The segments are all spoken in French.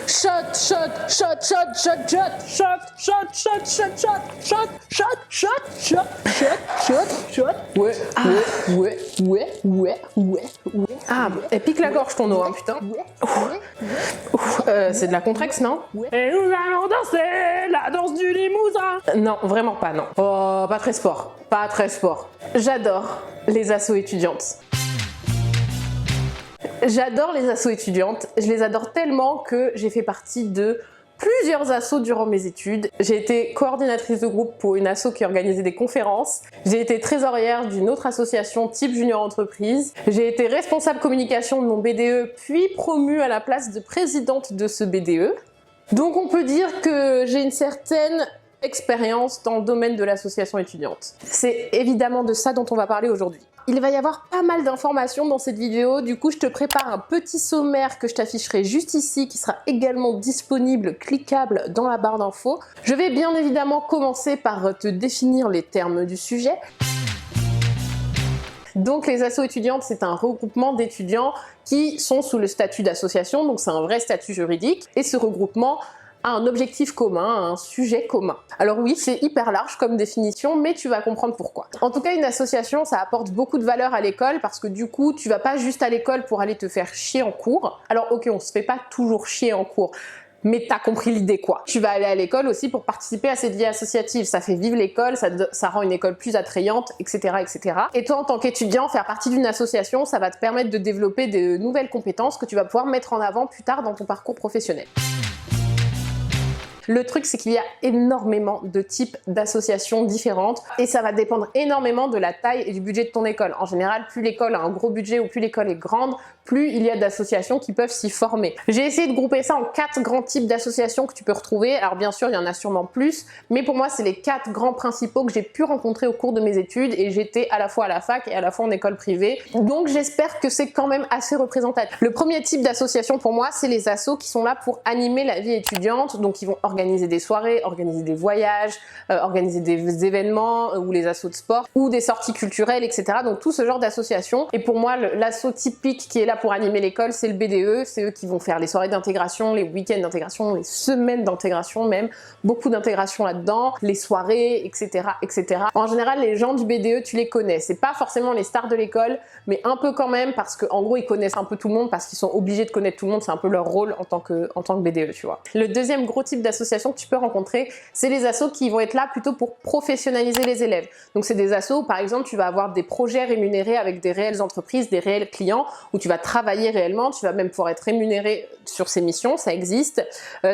Shot, shot, shot, shot, shot, shot, shot, shot, shot, shot, shot, shot, shot, shot, shot, shot, shot. Ouais, ouais. Ah, elle pique la gorge ton eau, hein, putain. C'est de la Contrex, non? Et nous allons danser la danse du Limousin. Non, vraiment pas, non. Oh, pas très sport. Pas très sport. J'adore les assos étudiantes. J'adore les assos étudiantes. Je les adore tellement que j'ai fait partie de plusieurs assos durant mes études. J'ai été coordinatrice de groupe pour une asso qui organisait des conférences. J'ai été trésorière d'une autre association type junior entreprise. J'ai été responsable communication de mon BDE, puis promue à la place de présidente de ce BDE. Donc on peut dire que j'ai une certaine expérience dans le domaine de l'association étudiante. C'est évidemment de ça dont on va parler aujourd'hui. Il va y avoir pas mal d'informations dans cette vidéo, du coup je te prépare un petit sommaire que je t'afficherai juste ici, qui sera également disponible, cliquable dans la barre d'infos. Je vais bien évidemment commencer par te définir les termes du sujet. Donc les assos étudiantes, c'est un regroupement d'étudiants qui sont sous le statut d'association, donc c'est un vrai statut juridique, et ce regroupement a un objectif commun, un sujet commun. Alors oui, c'est hyper large comme définition, mais tu vas comprendre pourquoi. En tout cas, une association, ça apporte beaucoup de valeur à l'école parce que du coup, tu vas pas juste à l'école pour aller te faire chier en cours. Alors ok, on se fait pas toujours chier en cours, mais t'as compris l'idée quoi. Tu vas aller à l'école aussi pour participer à cette vie associative, ça fait vivre l'école, ça rend une école plus attrayante, etc., etc. Et toi en tant qu'étudiant, faire partie d'une association, ça va te permettre de développer de nouvelles compétences que tu vas pouvoir mettre en avant plus tard dans ton parcours professionnel. Le truc, c'est qu'il y a énormément de types d'associations différentes et ça va dépendre énormément de la taille et du budget de ton école. En général, plus l'école a un gros budget ou plus l'école est grande, plus il y a d'associations qui peuvent s'y former. J'ai essayé de grouper ça en 4 grands types d'associations que tu peux retrouver. Alors bien sûr, il y en a sûrement plus, mais pour moi, c'est les 4 grands principaux que j'ai pu rencontrer au cours de mes études et j'étais à la fois à la fac et à la fois en école privée. Donc j'espère que c'est quand même assez représentatif. Le premier type d'association pour moi, c'est les assos qui sont là pour animer la vie étudiante, donc ils vont organiser des soirées, organiser des voyages, organiser des événements ou les assos de sport ou des sorties culturelles, etc. Donc tout ce genre d'associations. Et pour moi, l'asso typique qui est là pour animer l'école, c'est le BDE. C'est eux qui vont faire les soirées d'intégration, les week-ends d'intégration, les semaines d'intégration même. Beaucoup d'intégration là-dedans, les soirées, etc., etc. En général, les gens du BDE, tu les connais. C'est pas forcément les stars de l'école, mais un peu quand même parce qu'en gros, ils connaissent un peu tout le monde parce qu'ils sont obligés de connaître tout le monde. C'est un peu leur rôle en tant que BDE, tu vois. Le deuxième gros type d'association que tu peux rencontrer, c'est les assos qui vont être là plutôt pour professionnaliser les élèves. Donc c'est des assos où par exemple tu vas avoir des projets rémunérés avec des réelles entreprises, des réels clients, où tu vas travailler réellement, tu vas même pouvoir être rémunéré sur ces missions, ça existe.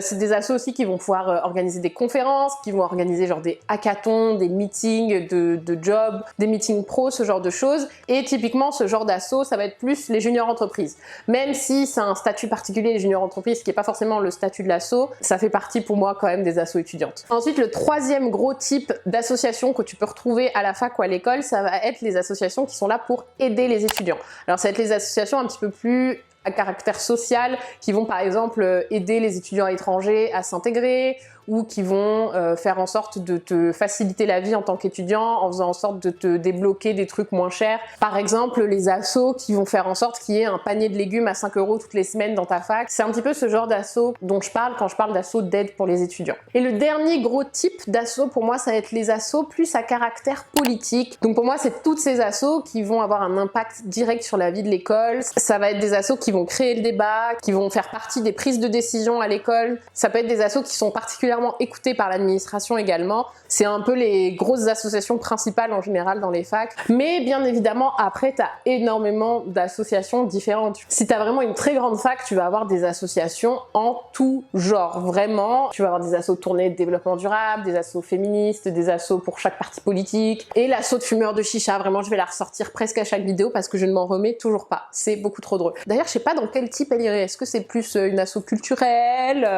C'est des assos aussi qui vont pouvoir organiser des conférences, qui vont organiser genre des hackathons, des meetings de job, des meetings pro, ce genre de choses. Et typiquement ce genre d'asso, ça va être plus les juniors entreprises. Même si c'est un statut particulier, les juniors entreprises, qui n'est pas forcément le statut de l'asso, ça fait partie pour moi quand même des assos étudiantes. Ensuite, le troisième gros type d'association que tu peux retrouver à la fac ou à l'école, ça va être les associations qui sont là pour aider les étudiants. Alors ça va être les associations un petit peu plus à caractère social, qui vont par exemple aider les étudiants étrangers à s'intégrer, ou qui vont faire en sorte de te faciliter la vie en tant qu'étudiant en faisant en sorte de te débloquer des trucs moins chers. Par exemple, les assos qui vont faire en sorte qu'il y ait un panier de légumes à 5 € toutes les semaines dans ta fac. C'est un petit peu ce genre d'assos dont je parle quand je parle d'assos d'aide pour les étudiants. Et le dernier gros type d'assos pour moi, ça va être les assos plus à caractère politique. Donc pour moi, c'est toutes ces assos qui vont avoir un impact direct sur la vie de l'école. Ça va être des assos qui vont créer le débat, qui vont faire partie des prises de décision à l'école. Ça peut être des assos qui sont particulièrement écoutés par l'administration également. C'est un peu les grosses associations principales en général dans les facs. Mais bien évidemment, après, tu as énormément d'associations différentes. Si tu as vraiment une très grande fac, tu vas avoir des associations en tout genre. Vraiment, tu vas avoir des assos tournés de développement durable, des assos féministes, des assos pour chaque parti politique. Et l'asso de fumeurs de chicha, vraiment, je vais la ressortir presque à chaque vidéo parce que je ne m'en remets toujours pas. C'est beaucoup trop drôle. D'ailleurs, je sais pas dans quel type elle irait. Est-ce que c'est plus une asso culturelle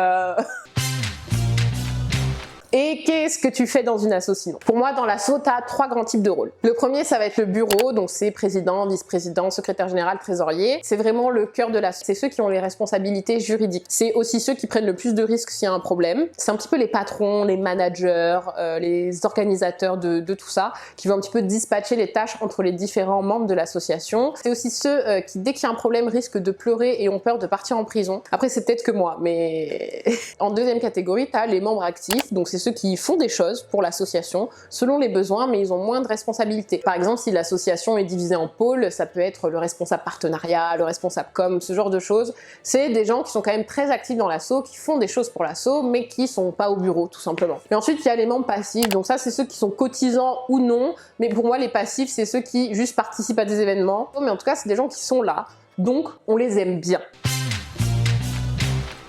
Et qu'est-ce que tu fais dans une asso sinon? Pour moi, dans l'asso, tu as 3 grands types de rôles. Le premier, ça va être le bureau, donc c'est président, vice-président, secrétaire général, trésorier. C'est vraiment le cœur de l'asso. C'est ceux qui ont les responsabilités juridiques. C'est aussi ceux qui prennent le plus de risques s'il y a un problème. C'est un petit peu les patrons, les managers, les organisateurs de tout ça, qui vont un petit peu dispatcher les tâches entre les différents membres de l'association. C'est aussi ceux qui, dès qu'il y a un problème, risquent de pleurer et ont peur de partir en prison. Après, c'est peut-être que moi, mais en deuxième catégorie, tu as les membres actifs, donc c'est ceux qui font des choses pour l'association selon les besoins, mais ils ont moins de responsabilités. Par exemple, si l'association est divisée en pôles, ça peut être le responsable partenariat, le responsable com, ce genre de choses. C'est des gens qui sont quand même très actifs dans l'asso, qui font des choses pour l'asso, mais qui sont pas au bureau, tout simplement. Et ensuite, il y a les membres passifs, donc ça, c'est ceux qui sont cotisants ou non, mais pour moi, les passifs, c'est ceux qui juste participent à des événements. Mais en tout cas, c'est des gens qui sont là, donc on les aime bien.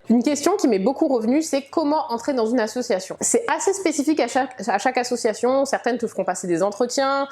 Une question qui m'est beaucoup revenue, c'est comment entrer dans une association. C'est assez spécifique à chaque association. Certaines te feront passer des entretiens,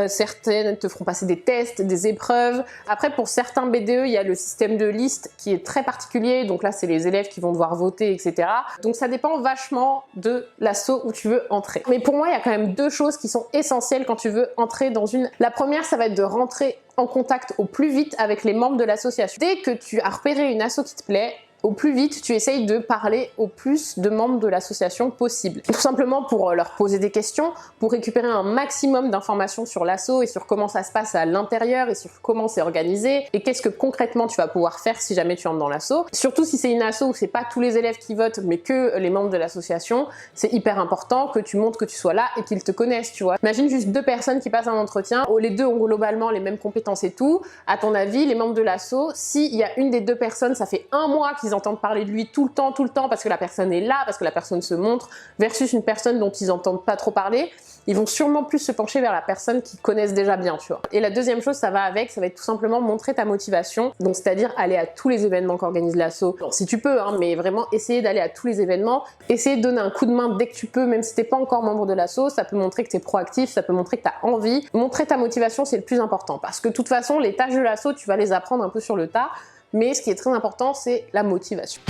certaines te feront passer des tests, des épreuves. Après, pour certains BDE, il y a le système de liste qui est très particulier. Donc là, c'est les élèves qui vont devoir voter, etc. Donc ça dépend vachement de l'asso où tu veux entrer. Mais pour moi, il y a quand même 2 choses qui sont essentielles quand tu veux entrer dans une... La première, ça va être de rentrer en contact au plus vite avec les membres de l'association. Dès que tu as repéré une asso qui te plaît, au plus vite, tu essayes de parler au plus de membres de l'association possible. Tout simplement pour leur poser des questions, pour récupérer un maximum d'informations sur l'asso et sur comment ça se passe à l'intérieur et sur comment c'est organisé et qu'est-ce que concrètement tu vas pouvoir faire si jamais tu entres dans l'asso. Surtout si c'est une asso où c'est pas tous les élèves qui votent mais que les membres de l'association, c'est hyper important que tu montres que tu sois là et qu'ils te connaissent, tu vois. Imagine juste 2 personnes qui passent un entretien, où les 2 ont globalement les mêmes compétences et tout. À ton avis, les membres de l'asso, s'il y a une des 2 personnes, ça fait 1 mois qu'ils entendent parler de lui tout le temps, parce que la personne est là, parce que la personne se montre, versus une personne dont ils entendent pas trop parler, ils vont sûrement plus se pencher vers la personne qu'ils connaissent déjà bien, tu vois. Et la deuxième chose, ça va avec, ça va être tout simplement montrer ta motivation, donc c'est-à-dire aller à tous les événements qu'organise l'asso. Si tu peux, hein, mais vraiment essayer d'aller à tous les événements, essayer de donner un coup de main dès que tu peux, même si t'es pas encore membre de l'asso, ça peut montrer que t'es proactif, ça peut montrer que t'as envie. Montrer ta motivation, c'est le plus important, parce que de toute façon, les tâches de l'asso, tu vas les apprendre un peu sur le tas, mais ce qui est très important, c'est la motivation.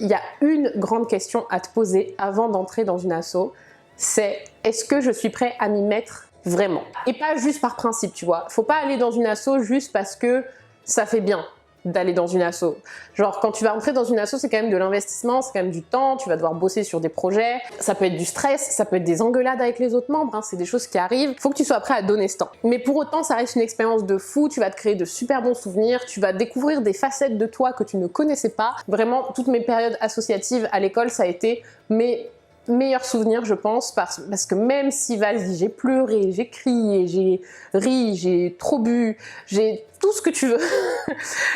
Il y a une grande question à te poser avant d'entrer dans une asso, c'est est-ce que je suis prêt à m'y mettre vraiment? Et pas juste par principe, tu vois. Faut pas aller dans une asso juste parce que ça fait bien d'aller dans une asso. Genre, quand tu vas entrer dans une asso, c'est quand même de l'investissement, c'est quand même du temps, tu vas devoir bosser sur des projets, ça peut être du stress, ça peut être des engueulades avec les autres membres, hein, c'est des choses qui arrivent. Faut que tu sois prêt à donner ce temps. Mais pour autant, ça reste une expérience de fou, tu vas te créer de super bons souvenirs, tu vas découvrir des facettes de toi que tu ne connaissais pas. Vraiment, toutes mes périodes associatives à l'école, ça a été mes meilleur souvenir, je pense, parce que même si, vas-y, j'ai pleuré, j'ai crié, j'ai ri, j'ai trop bu, j'ai tout ce que tu veux,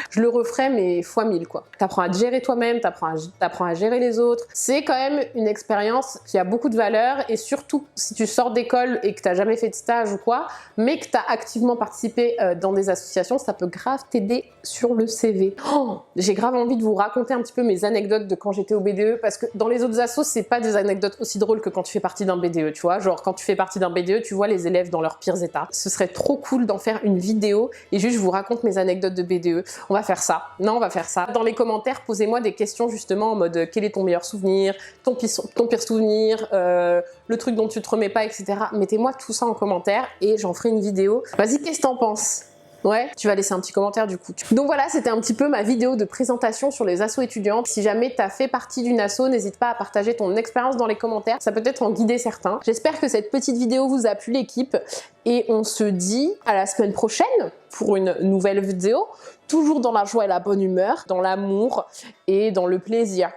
je le referais mais fois 1000 quoi. T'apprends à te gérer toi-même, t'apprends à gérer les autres. C'est quand même une expérience qui a beaucoup de valeur et surtout si tu sors d'école et que t'as jamais fait de stage ou quoi, mais que t'as activement participé dans des associations, ça peut grave t'aider sur le CV. Oh, j'ai grave envie de vous raconter un petit peu mes anecdotes de quand j'étais au BDE parce que dans les autres assos, c'est pas des anecdotes aussi drôles que quand tu fais partie d'un BDE, tu vois. Genre quand tu fais partie d'un BDE, tu vois les élèves dans leurs pires états. Ce serait trop cool d'en faire une vidéo et juste je vous raconte mes anecdotes de BDE. On va faire ça. Non, on va faire ça. Dans les commentaires, posez-moi des questions justement en mode quel est ton meilleur souvenir, ton pire souvenir, le truc dont tu te remets pas, etc. Mettez-moi tout ça en commentaire et j'en ferai une vidéo. Vas-y, qu'est-ce que t'en penses? Ouais, tu vas laisser un petit commentaire du coup. Donc voilà, c'était un petit peu ma vidéo de présentation sur les assos étudiantes. Si jamais t'as fait partie d'une asso, n'hésite pas à partager ton expérience dans les commentaires. Ça peut être en guider certains. J'espère que cette petite vidéo vous a plu l'équipe. Et on se dit à la semaine prochaine pour une nouvelle vidéo. Toujours dans la joie et la bonne humeur, dans l'amour et dans le plaisir.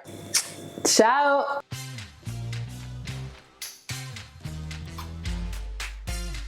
Ciao!